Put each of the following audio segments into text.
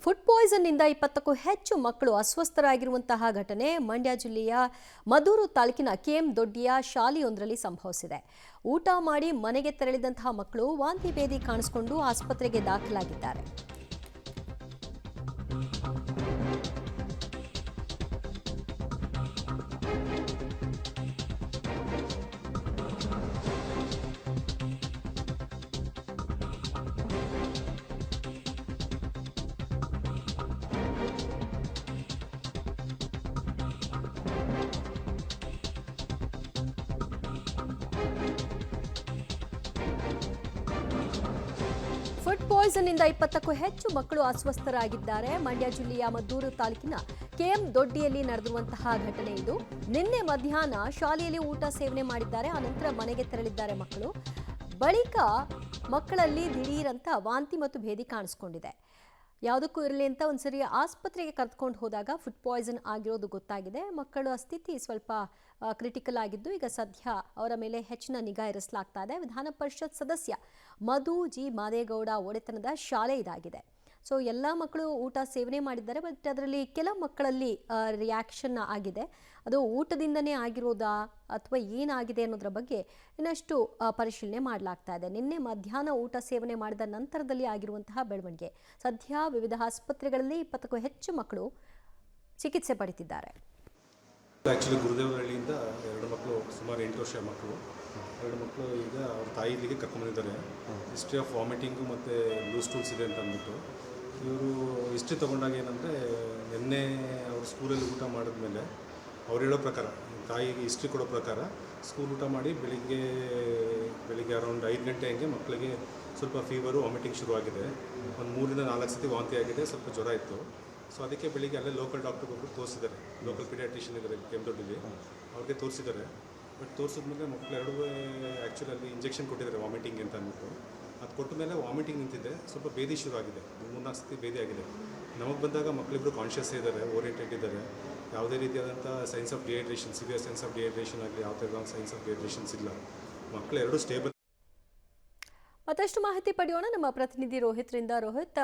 Food poison ನಿಂದ 20ಕ್ಕೂ ಹೆಚ್ಚು ಮಕ್ಕಳು ಅಸ್ವಸ್ಥರಾಗಿರುವಂತಹ ಘಟನೆ ಮಂಡ್ಯ ಜಿಲ್ಲೆಯ ಮದೂರು ತಾಲೂಕಿನ ಕೆಎಂ ದೊಡ್ಡಿಯ ಶಾಲೆಯೊಂದರಲ್ಲಿ ಸಂಭವಿಸಿದೆ. ಊಟ ಮಾಡಿ ಮನೆಗೆ ತೆರಳಿದಂತಹ ಮಕ್ಕಳು ವಾಂತಿ ಭೇದಿ ಕಾಣಿಸಿಕೊಂಡು ಆಸ್ಪತ್ರೆಗೆ ದಾಖಲಾಗಿದ್ದಾರೆ. ಫುಡ್ ಪಾಯ್ಸನ್ ನಿಂದ 20ಕ್ಕೂ ಹೆಚ್ಚು ಮಕ್ಕಳು ಅಸ್ವಸ್ಥರಾಗಿದ್ದಾರೆ. ಮಂಡ್ಯ ಜಿಲ್ಲೆಯ ಮದ್ದೂರು ತಾಲೂಕಿನ ಕೆಎಂ ದೊಡ್ಡಿಯಲ್ಲಿ ನಡೆದಿರುವಂತಹ ಘಟನೆ ಇದು. ನಿನ್ನೆ ಮಧ್ಯಾಹ್ನ ಶಾಲೆಯಲ್ಲಿ ಊಟ ಸೇವನೆ ಮಾಡಿದ್ದಾರೆ. ಆನಂತರ ಮನೆಗೆ ತೆರಳಿದ್ದಾರೆ ಮಕ್ಕಳು. ಬಳಿಕ ಮಕ್ಕಳಲ್ಲಿ ದಿಢೀರಂತ ವಾಂತಿ ಮತ್ತು ಭೇದಿ ಕಾಣಿಸಿಕೊಂಡಿದೆ. ಯಾವುದಕ್ಕೂ ಇರಲಿ ಅಂತ ಒಂದ್ಸರಿ ಆಸ್ಪತ್ರೆಗೆ ಕರೆದುಕೊಂಡು ಹೋದಾಗ ಫುಡ್ ಪಾಯ್ಸನ್ ಆಗಿರೋದು ಗೊತ್ತಾಗಿದೆ. ಮಕ್ಕಳ ಸ್ಥಿತಿ ಸ್ವಲ್ಪ ಕ್ರಿಟಿಕಲ್ ಆಗಿದ್ದು ಈಗ ಸದ್ಯ ಅವರ ಮೇಲೆ ಹೆಚ್ಚಿನ ನಿಗಾ ಇರಿಸಲಾಗ್ತಾ ಇದೆ. ವಿಧಾನ ಪರಿಷತ್ ಸದಸ್ಯ ಮಧು ಜಿ ಮಾದೇಗೌಡ ಒಡೆತನದ ಶಾಲೆ ಇದಾಗಿದೆ. ಸೊ ಎಲ್ಲ ಮಕ್ಕಳು ಊಟ ಸೇವನೆ ಮಾಡಿದ್ದಾರೆ. ಬಟ್ ಅದರಲ್ಲಿ ಕೆಲ ಮಕ್ಕಳಲ್ಲಿ ರಿಯಾಕ್ಷನ್ ಆಗಿದೆ. ಅದು ಊಟದಿಂದನೇ ಆಗಿರೋದಾ ಅಥವಾ ಏನಾಗಿದೆ ಅನ್ನೋದ್ರ ಬಗ್ಗೆ ಇನ್ನಷ್ಟು ಪರಿಶೀಲನೆ ಮಾಡಲಾಗ್ತಾ ಇದೆ. ನಿನ್ನೆ ಮಧ್ಯಾಹ್ನ ಊಟ ಸೇವನೆ ಮಾಡಿದ ನಂತರದಲ್ಲಿ ಆಗಿರುವಂತಹ ಬೆಳವಣಿಗೆ. ಸದ್ಯ ವಿವಿಧ ಆಸ್ಪತ್ರೆಗಳಲ್ಲಿ 20ಕ್ಕೂ ಹೆಚ್ಚು ಮಕ್ಕಳು ಚಿಕಿತ್ಸೆ ಪಡೆದಿದ್ದಾರೆ. ಆ್ಯಕ್ಚುಲಿ ಗುರುದೇವನಹಳ್ಳಿಯಿಂದ ಎರಡು ಮಕ್ಕಳು, ಸುಮಾರು 8 ವರ್ಷ ಮಕ್ಕಳು, ಎರಡು ಮಕ್ಕಳು ಈಗ ಅವ್ರ ತಾಯಿ ಇಲ್ಲಿಗೆ ಕರ್ಕೊಂಡ್ಬಂದಿದ್ದಾರೆ. ಹಿಸ್ಟ್ರಿ ಆಫ್ ವಾಮಿಟಿಂಗು ಮತ್ತು ಲೂಸ್ ಟೂಲ್ಸ್ ಇದೆ ಅಂತ ಅಂದ್ಬಿಟ್ಟು ಇವರು ಹಿಸ್ಟ್ರಿ ತೊಗೊಂಡಾಗ ಏನಂದರೆ, ನಿನ್ನೆ ಅವ್ರು ಸ್ಕೂಲಲ್ಲಿ ಊಟ ಮಾಡಿದ್ಮೇಲೆ ಅವ್ರು ಹೇಳೋ ಪ್ರಕಾರ, ತಾಯಿಗೆ ಹಿಸ್ಟ್ರಿ ಕೊಡೋ ಪ್ರಕಾರ ಸ್ಕೂಲ್ ಊಟ ಮಾಡಿ ಬೆಳಿಗ್ಗೆ ಅರೌಂಡ್ 5 ಗಂಟೆ ಹಂಗೆ ಮಕ್ಕಳಿಗೆ ಸ್ವಲ್ಪ ಫೀವರು, ವಾಮಿಟಿಂಗ್ ಶುರುವಾಗಿದೆ. ಒಂದು 3 ರಿಂದ 4 ಸತಿ ವಾಂತಿ ಆಗಿದೆ, ಸ್ವಲ್ಪ ಜ್ವರ ಇತ್ತು. ಸೊ ಅದಕ್ಕೆ ಬೆಳಿಗ್ಗೆ ಅಲ್ಲೇ ಲೋಕಲ್ ಡಾಕ್ಟ್ರಿಗೆ ಒಬ್ಬರು ತೋರಿಸಿದ್ದಾರೆ. ಲೋಕಲ್ ಪೀಡಿಯಾಟ್ರಿಷಿಯನ್ ಇದ್ದಾರೆ ಕೆಎಂ ದೊಡ್ಡಿಲಿ, ಅವ್ರಿಗೆ ತೋರಿಸಿದ್ದಾರೆ. ಬಟ್ ತೋರಿಸಿದ್ಮೇಲೆ ಮಕ್ಕಳು ಎರಡೂ ಆ್ಯಕ್ಚುಲಿ ಅಲ್ಲಿ ಇಂಜೆಕ್ಷನ್ ಕೊಟ್ಟಿದ್ದಾರೆ ವಾಮಿಟಿಂಗ್ ಅಂತ ಅಂದ್ಬಿಟ್ಟು. ಅದು ಕೊಟ್ಟ ಮೇಲೆ ವಾಮಿಟಿಂಗ್ ನಿಂತಿದೆ, ಸ್ವಲ್ಪ ಭೇದಿ ಶುರು ಆಗಿದೆ. 3-4 ಸತಿ ಭೇದಿ ಆಗಿದೆ. ನಮಗೆ ಬಂದಾಗ ಮಕ್ಕಳಿಬ್ಬರು ಕಾನ್ಷಿಯಸ್ ಇದ್ದಾರೆ, ಓರಿಯೆಂಟೆಡ್ ಇದ್ದಾರೆ. ಯಾವುದೇ ರೀತಿಯಾದಂಥ science of dehydration, severe science of dehydration ಆಗಲಿ, ಯಾವುದೇ ಸೈನ್ಸ್ ಆಫ್ ಡಿಹೈಡ್ರೇಷನ್ಸ್ ಇಲ್ಲ. ಮಕ್ಕಳು ಎರಡೂ ಸ್ಟೇಬಲ್. ಮತ್ತಷ್ಟು ಮಾಹಿತಿ ಪಡೆಯೋಣ ನಮ್ಮ ಪ್ರತಿನಿಧಿ ರೋಹಿತ್ರಿಂದ. ರೋಹಿತ್,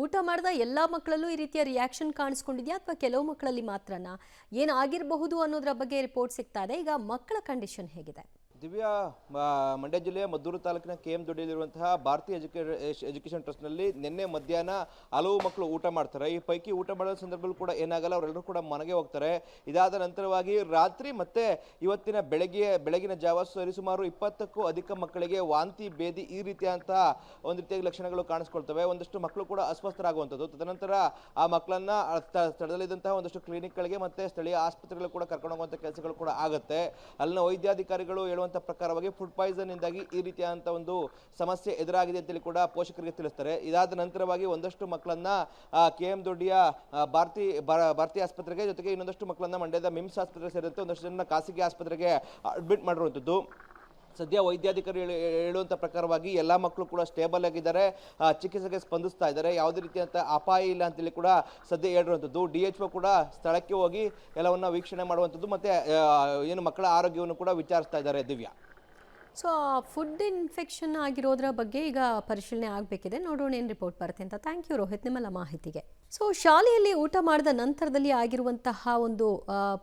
ಊಟ ಮಾಡಿದ ಎಲ್ಲ ಮಕ್ಕಳಲ್ಲೂ ಈ ರೀತಿಯ ರಿಯಾಕ್ಷನ್ ಕಾಣಿಸ್ಕೊಂಡಿದೆಯಾ ಅಥವಾ ಕೆಲವು ಮಕ್ಕಳಲ್ಲಿ ಮಾತ್ರನಾ? ಏನಾಗಿರಬಹುದು ಅನ್ನೋದ್ರ ಬಗ್ಗೆ ರಿಪೋರ್ಟ್ ಸಿಗ್ತಾ ಇದೆ. ಈಗ ಮಕ್ಕಳ ಕಂಡೀಷನ್ ಹೇಗಿದೆ? ದಿವ್ಯಾ, ಮಂಡ್ಯ ಜಿಲ್ಲೆಯ ಮದ್ದೂರು ತಾಲೂಕಿನ ಕೆಎಂ ದೊಡ್ಡಿಯಲ್ಲಿರುವಂತಹ ಭಾರತೀಯ ಎಜುಕೇಷನ್ ಟ್ರಸ್ಟ್ನಲ್ಲಿ ನಿನ್ನೆ ಮಧ್ಯಾಹ್ನ ಹಲವು ಮಕ್ಕಳು ಊಟ ಮಾಡ್ತಾರೆ. ಈ ಪೈಕಿ ಊಟ ಮಾಡೋ ಸಂದರ್ಭದಲ್ಲಿ ಕೂಡ ಏನಾಗಲ್ಲ, ಅವರೆಲ್ಲರೂ ಕೂಡ ಮನೆಗೆ ಹೋಗ್ತಾರೆ. ಇದಾದ ನಂತರವಾಗಿ ರಾತ್ರಿ ಮತ್ತೆ ಇವತ್ತಿನ ಬೆಳಗಿನ ಜಾವ ಸರಿಸುಮಾರು 20ಕ್ಕೂ ಅಧಿಕ ಮಕ್ಕಳಿಗೆ ವಾಂತಿ ಭೇದಿ ಈ ರೀತಿಯಾದಂತಹ ಒಂದು ರೀತಿಯಾಗಿ ಲಕ್ಷಣಗಳು ಕಾಣಿಸ್ಕೊಳ್ತವೆ. ಒಂದಷ್ಟು ಮಕ್ಕಳು ಕೂಡ ಅಸ್ವಸ್ಥರಾಗುವಂಥದ್ದು. ತದನಂತರ ಆ ಮಕ್ಕಳನ್ನ ಸ್ಥಳದಲ್ಲಿದ್ದಂತಹ ಒಂದಷ್ಟು ಕ್ಲಿನಿಕ್ಗಳಿಗೆ ಮತ್ತೆ ಸ್ಥಳೀಯ ಆಸ್ಪತ್ರೆಗಳು ಕೂಡ ಕರ್ಕೊಂಡು ಹೋಗುವಂಥ ಕೆಲಸಗಳು ಕೂಡ ಆಗುತ್ತೆ. ಅಲ್ಲಿನ ವೈದ್ಯಾಧಿಕಾರಿಗಳು ಹೇಳುವಂಥ ಪ್ರಕಾರವಾಗಿ ಫುಡ್ ಪಾಯ್ಸನ್ ಇಂದಾಗಿ ಈ ರೀತಿಯಾದಂತಹ ಒಂದು ಸಮಸ್ಯೆ ಎದುರಾಗಿದೆ ಅಂತೇಳಿ ಕೂಡ ಪೋಷಕರಿಗೆ ತಿಳಿಸ್ತಾರೆ. ಇದಾದ ನಂತರವಾಗಿ ಒಂದಷ್ಟು ಮಕ್ಕಳನ್ನ ಕೆಎಂ ದೊಡ್ಡಿಯ ಭಾರತೀಯ ಆಸ್ಪತ್ರೆಗೆ, ಜೊತೆಗೆ ಇನ್ನೊಂದಷ್ಟು ಮಕ್ಕಳನ್ನ ಮಂಡ್ಯದ ಮಿಮ್ಸ್ ಆಸ್ಪತ್ರೆಗೆ ಸೇರಿದಂತೆ ಒಂದಷ್ಟು ಜನ ಖಾಸಗಿ ಆಸ್ಪತ್ರೆಗೆ ಅಡ್ಮಿಟ್ ಮಾಡಿರುವಂಥದ್ದು. ಸದ್ಯ ವೈದ್ಯಾಧಿಕಾರಿ ಹೇಳುವಂಥ ಪ್ರಕಾರವಾಗಿ ಎಲ್ಲ ಮಕ್ಕಳು ಕೂಡ ಸ್ಟೇಬಲ್ ಆಗಿದ್ದಾರೆ, ಚಿಕಿತ್ಸೆಗೆ ಸ್ಪಂದಿಸ್ತಾ ಇದ್ದಾರೆ. ಯಾವುದೇ ರೀತಿಯಂಥ ಅಪಾಯ ಇಲ್ಲ ಅಂತೇಳಿ ಕೂಡ ಸದ್ಯ ಹೇಳಿರುವಂಥದ್ದು. DHO ಕೂಡ ಸ್ಥಳಕ್ಕೆ ಹೋಗಿ ಎಲ್ಲವನ್ನ ವೀಕ್ಷಣೆ ಮಾಡುವಂಥದ್ದು ಮತ್ತು ಏನು ಮಕ್ಕಳ ಆರೋಗ್ಯವನ್ನು ಕೂಡ ವಿಚಾರಿಸ್ತಾ ಇದ್ದಾರೆ. ದಿವ್ಯಾ, ಸೊ ಫುಡ್ ಇನ್ಫೆಕ್ಷನ್ ಆಗಿರೋದ್ರ ಬಗ್ಗೆ ಈಗ ಪರಿಶೀಲನೆ ಆಗಬೇಕಿದೆ. ನೋಡೋಣ ಏನು ರಿಪೋರ್ಟ್ ಬರುತ್ತೆ ಅಂತ. ಥ್ಯಾಂಕ್ ಯು ರೋಹಿತ್ ನಿಮ್ಮೆಲ್ಲ ಮಾಹಿತಿಗೆ. ಸೊ ಶಾಲೆಯಲ್ಲಿ ಊಟ ಮಾಡಿದ ನಂತರದಲ್ಲಿ ಆಗಿರುವಂತಹ ಒಂದು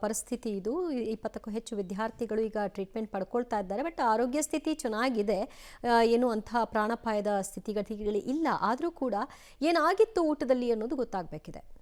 ಪರಿಸ್ಥಿತಿ ಇದು. 20ಕ್ಕೂ ಹೆಚ್ಚು ವಿದ್ಯಾರ್ಥಿಗಳು ಈಗ ಟ್ರೀಟ್ಮೆಂಟ್ ಪಡ್ಕೊಳ್ತಾ ಇದ್ದಾರೆ. ಬಟ್ ಆರೋಗ್ಯ ಸ್ಥಿತಿ ಚೆನ್ನಾಗಿದೆ, ಏನು ಅಂತಹ ಪ್ರಾಣಾಪಾಯದ ಸ್ಥಿತಿಗತಿಗಳು ಇಲ್ಲ. ಆದರೂ ಕೂಡ ಏನಾಗಿತ್ತು ಊಟದಲ್ಲಿ ಅನ್ನೋದು ಗೊತ್ತಾಗಬೇಕಿದೆ.